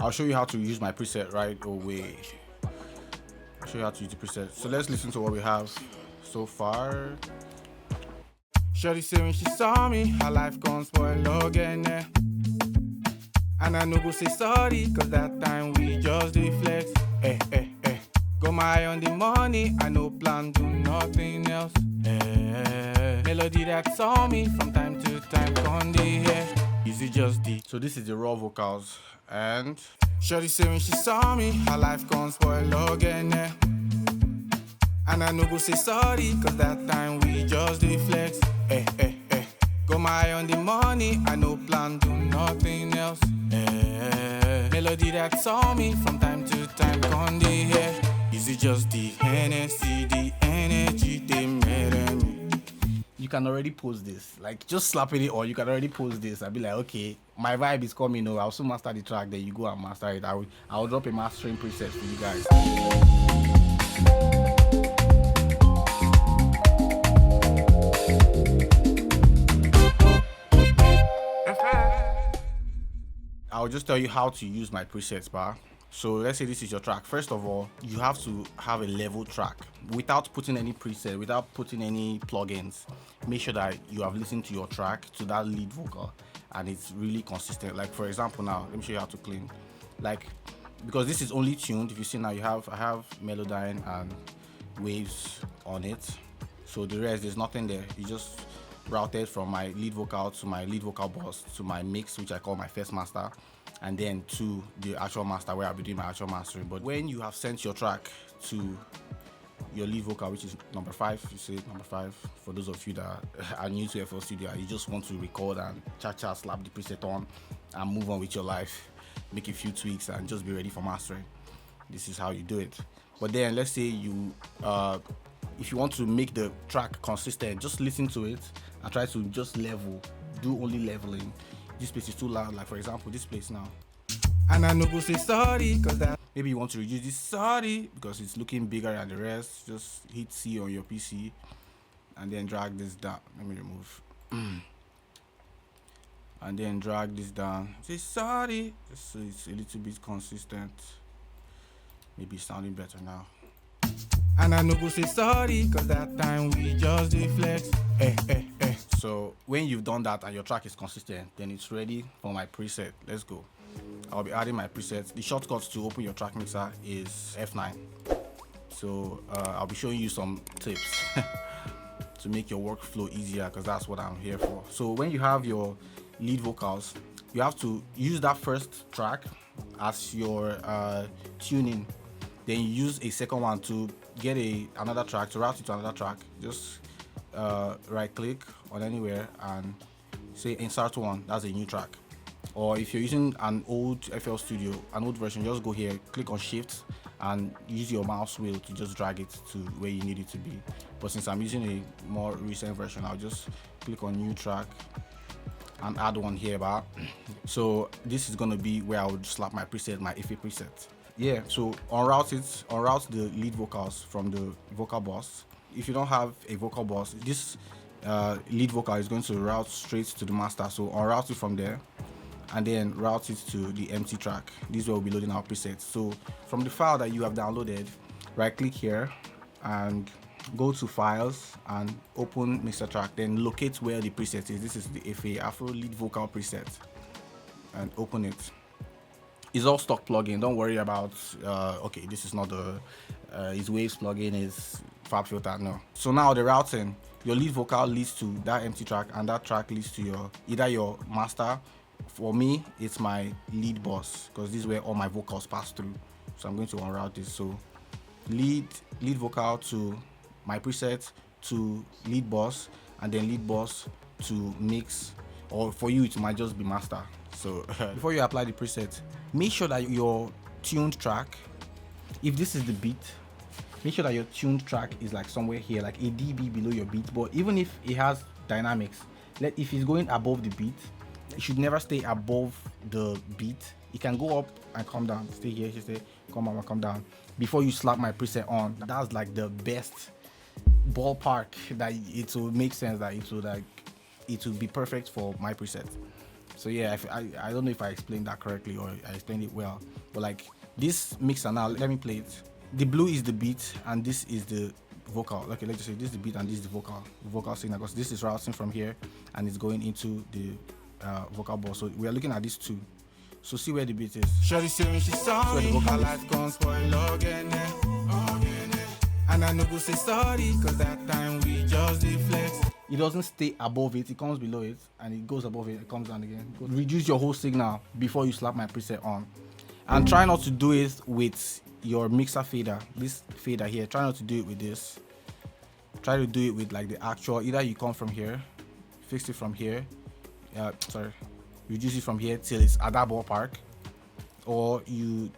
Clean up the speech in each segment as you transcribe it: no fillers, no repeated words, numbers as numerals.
I'll show you how to use my preset right away. I'll show you how to use the preset. So let's listen to what we have so far. Shorty say when she saw me, her life gon' spoil again, yeah. And I no go say sorry, cause that time we just dey flex. Got my eye on the money, I no plan, do nothing else. Melody that saw me from time to time, on the hair. Is it just the? So this is the raw vocals. And Shorty say when she saw me, her life gon' spoil again, yeah. And I no go say sorry, cause that time we just dey flex. Got my eye on the money, I no plan, do nothing else. Melody that saw me from time to time, on the hair. Is it just the Hennessy, the energy they made in me? You can already post this, like just slapping it, or you can already post this. I'll be like, okay, my vibe is coming. I'll soon master the track. Then you go and master it. I'll drop a mastering preset for you guys. I'll just tell you how to use my presets bar. So let's say this is your track. First of all, you have to have a level track without putting any preset, without putting any plugins. Make sure that you have listened to your track, to that lead vocal, and it's really consistent. Like for example, now let me show you how to clean. Like, because this is only tuned. If you see now, I have Melodyne and waves on it. So the rest, there's nothing there. You just routed from my lead vocal to my lead vocal boss to my mix, which I call my first master, and then to the actual master where I'll be doing my actual mastering. But when you have sent your track to your lead vocal, which is number 5, you say number 5, for those of you that are new to FL Studio, you just want to record and cha-cha, slap the preset on and move on with your life, make a few tweaks and just be ready for mastering. This is how you do it. But then let's say you if you want to make the track consistent, just listen to it and try to just level, do only leveling. This place is too loud, like for example this place now. And I no go say sorry, cause that maybe you want to reduce this sorry because it's looking bigger than the rest. Just hit C on your PC and then drag this down. Let me remove. And then drag this down. Say sorry, just so it's a little bit consistent. Maybe it's sounding better now. And I no go say sorry, cause that time we just dey flex. So when you've done that and your track is consistent, then it's ready for my preset. Let's go. I'll be adding my presets. The shortcut to open your track mixer is F9. So I'll be showing you some tips to make your workflow easier, because that's what I'm here for. So when you have your lead vocals, you have to use that first track as your tuning. Then you use a second one to get another track, to route it to another track. Just right click on anywhere and say insert one. That's a new track. Or if you're using an old FL Studio, an old version, just go here, click on shift and use your mouse wheel to just drag it to where you need it to be. But since I'm using a more recent version, I'll just click on new track and add one here. So this is gonna be where I would slap my preset, my FA preset. Yeah, so unroute the lead vocals from the vocal bus. If you don't have a vocal bus, this lead vocal is going to route straight to the master. So unroute it from there and then route it to the empty track. This is where we'll be loading our presets. So from the file that you have downloaded, right click here and go to files and open mixer track, then locate where the preset is. This is the FA Afro lead vocal preset, and open it. It's all stock plugin. Don't worry about okay, this is not the his waves plugin, is Fab Filter. No. So now the routing, your lead vocal leads to that empty track, and that track leads to either your master. For me, it's my lead bus, because this is where all my vocals pass through. So I'm going to unroute this. So lead vocal to my preset, to lead bus, and then lead bus to mix, or for you it might just be master. So before you apply the preset, make sure that your tuned track, if this is the beat, make sure that your tuned track is like somewhere here, like a dB below your beat. But even if it has dynamics, if it's going above the beat, it should never stay above the beat. It can go up and come down. Stay here, you stay, come up and come down. Before you slap my preset on, that's like the best ballpark that it will make sense, that it will be perfect for my preset. So yeah, I don't know if I explained that correctly or I explained it well, but like this mixer now, let me play it. The blue is the beat and this is the vocal. Okay, let's just say this is the beat and this is the vocal signal, because this is routing from here and it's going into the vocal box. So we are looking at these two. So see where the beat is. Shorty say when she saw me, her life gon' spoil again, and I no go say sorry, cause that time we just deflex. It doesn't stay above it, it comes below it, and it goes above it, it comes down again. Reduce your whole signal before you slap my preset on. And try not to do it with your mixer fader, this fader here. Try not to do it with this. Try to do it with like the actual, either you come from here, fix it from here, reduce it from here till it's at that ballpark, or you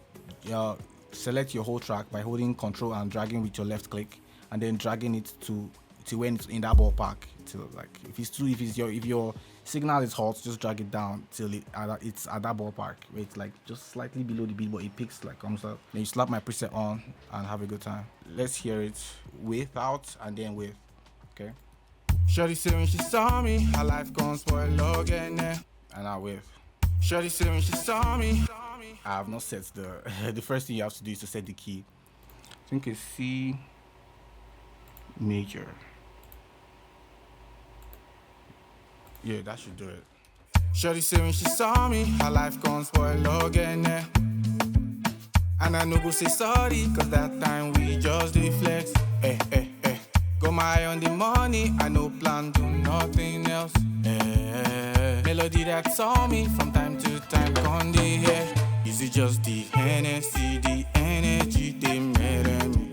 select your whole track by holding control and dragging with your left click, and then dragging it to when it's in that ballpark. Till like if your signal is hot, just drag it down till it's at that ballpark where it's like just slightly below the beat, but it picks like comes up. Then you slap my preset on and have a good time. Let's hear it without and then with. Okay. Shorty say when she saw me, her life gon' spoil again, and now with. Shorty say when she saw me, I have not set the first thing you have to do is to set the key. I think it's C major. Yeah, that should do it. Shorty say when she saw me, her life gon' spoil again, and I no go say sorry, cause that time we just deflex. Got my eye on the money, I no plan do nothing else. Melody that saw me from time to time on the hair. Is it just the Hennessy, the energy they made me?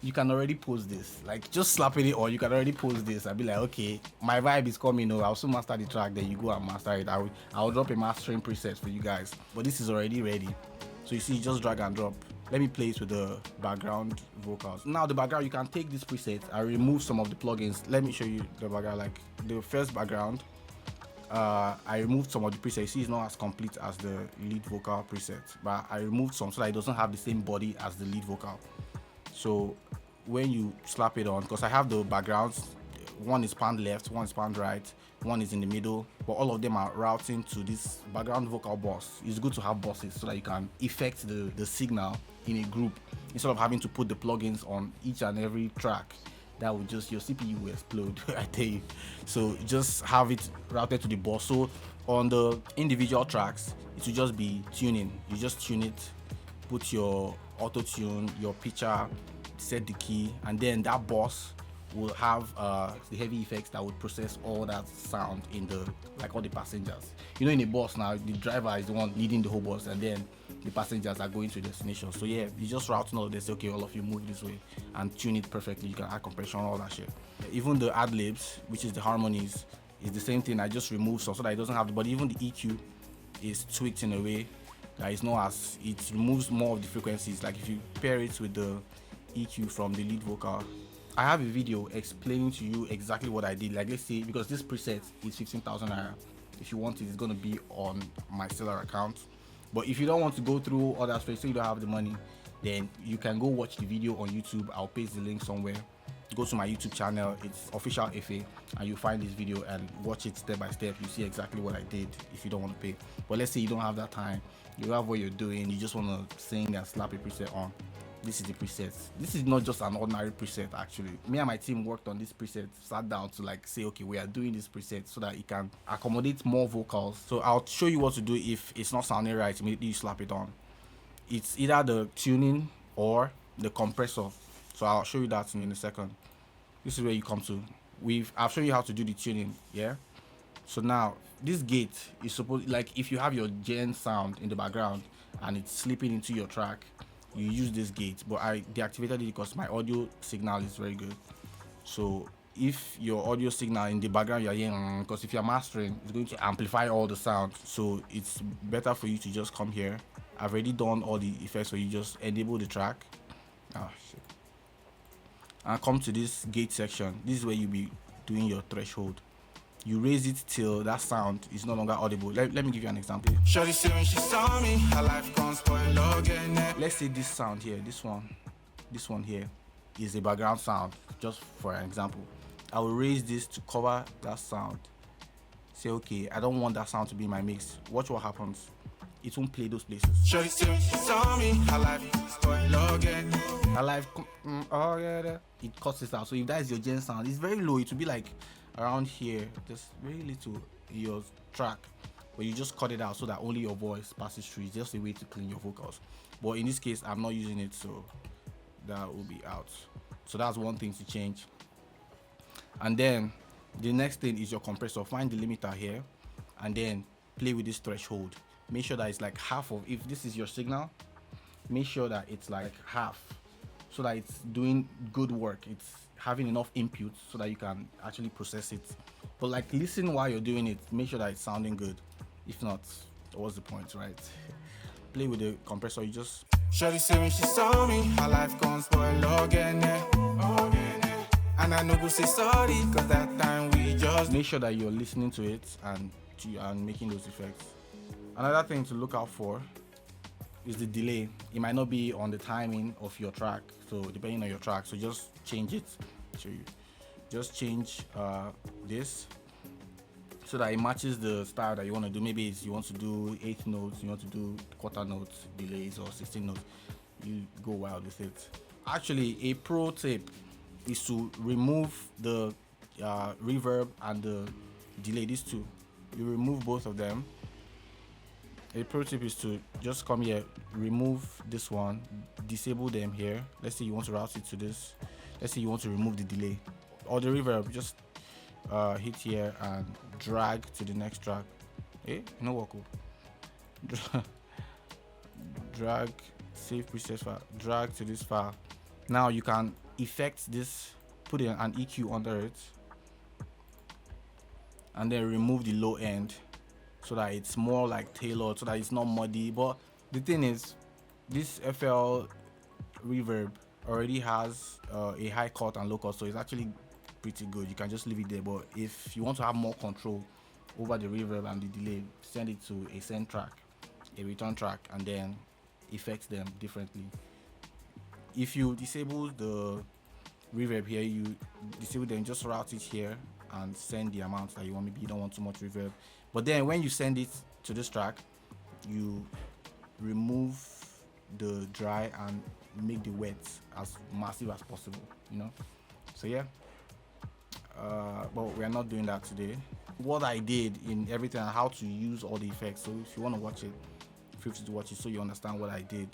You can already post this, like just slapping it, or you can already post this. I'll be like, okay, my vibe is coming. I'll soon master the track. Then you go and master it. I'll drop a mastering preset for you guys. But this is already ready. So you see, just drag and drop. Let me play it with the background vocals. Now the background, you can take this preset and remove some of the plugins. Let me show you the background. Like the first background, I removed some of the presets. You see, it's not as complete as the lead vocal preset, but I removed some so that it doesn't have the same body as the lead vocal. So when you slap it on, because I have the backgrounds, one is panned left, one is panned right, one is in the middle, but all of them are routing to this background vocal bus. It's good to have buses so that you can effect the signal in a group instead of having to put the plugins on each and every track. That would just, your CPU will explode, I tell you. So just have it routed to the bus. So on the individual tracks, it will just be tuning. You just tune it, put your auto tune, your pitcher, set the key, and then that bus will have the heavy effects that would process all that sound in the, like all the passengers. You know, in a bus now, the driver is the one leading the whole bus, and then the passengers are going to the destination. So yeah, you just route all of this. Okay, all of you move this way and tune it perfectly. You can add compression, all that shit. Even the ad libs, which is the harmonies, is the same thing. I just remove some so that it doesn't have the, but even the EQ is tweaked in a way that is not as, it removes more of the frequencies. Like if you pair it with the EQ from the lead vocal, I have a video explaining to you exactly what I did. Like let's say, because this preset is 15,000 naira. If you want it, it's gonna be on my seller account. But if you don't want to go through all that stress, so you don't have the money, then you can go watch the video on YouTube. I'll paste the link somewhere. Go to my YouTube channel, it's official FA, and you find this video and watch it step by step. You see exactly what I did if you don't want to pay. But let's say you don't have that time, you have what you're doing, you just want to sing and slap a preset on. This is the preset. This is not just an ordinary preset. Actually, me and my team worked on this preset, sat down to like say, okay, we are doing this preset so that it can accommodate more vocals. So I'll show you what to do if it's not sounding right. Immediately you slap it on. It's either the tuning or the compressor. So I'll show you that in a second. This is where you come to. I've shown you how to do the tuning. Yeah. So now this gate is supposed, like if you have your gen sound in the background and it's slipping into your track, you use this gate, but I deactivated it because my audio signal is very good. So if your audio signal in the background you're hearing, because if you're mastering, it's going to amplify all the sound. So it's better for you to just come here. I've already done all the effects, so you just enable the track. Oh shit. And come to this gate section. This is where you'll be doing your threshold. You raise it till that sound is no longer audible. Let me give you an example. Shorty say when she saw me, her life gon' spoil again. Let's say this sound here, this one here is a background sound, just for an example. I will raise this to cover that sound say, okay, I don't want that sound to be in my mix, watch what happens. It won't play those places. Shorty saw me, her life spoil again. Her life, oh yeah, it cuts it out. So if that is your gen sound, it's very low. It will be like around here, just very little in your track, but you just cut it out so that only your voice passes through. It's just a way to clean your vocals. But in this case, I'm not using it, so that will be out. So that's one thing to change. And then the next thing is your compressor. Find the limiter here and then play with this threshold. Make sure that it's like half of, if this is your signal, make sure that it's like half so that it's doing good work. It's having enough input so that you can actually process it. But like, listen while you're doing it, make sure that it's sounding good. If not, what's the point, right? Play with the compressor. You just Shorty say when she saw me, her life gone spoil again, and I know go say sorry, cause that time we just make sure that you're listening to it and making those effects. Another thing to look out for is the delay. It might not be on the timing of your track, so depending on your track, so just change it. Show you. Just change this so that it matches the style that you want to do. Maybe it's you want to do 8 notes, you want to do quarter notes delays, or 16 notes. You go wild with it. Actually, a pro tip is to remove the reverb and the delay. These two, you remove both of them. A pro tip is to just come here, remove this one, disable them here. Let's say you want to route it to this. Let's say you want to remove the delay or the reverb. Just hit here and drag to the next track. You know what? Cool. Drag, save preset file. Drag to this file. Now you can effect this, put in an EQ under it, and then remove the low end, so that it's more like tailored, so that it's not muddy. But the thing is, this FL reverb already has a high cut and low cut, so it's actually pretty good. You can just leave it there. But if you want to have more control over the reverb and the delay, send it to a send track, a return track, and then effect them differently. If you disable the reverb here, you disable them, just route it here and send the amount that you want. Maybe you don't want too much reverb, but then when you send it to this track, you remove the dry and make the wet as massive as possible, you know. So yeah, but we are not doing that today. What I did in everything and how to use all the effects, so if you want to watch it, feel free to watch it so you understand what I did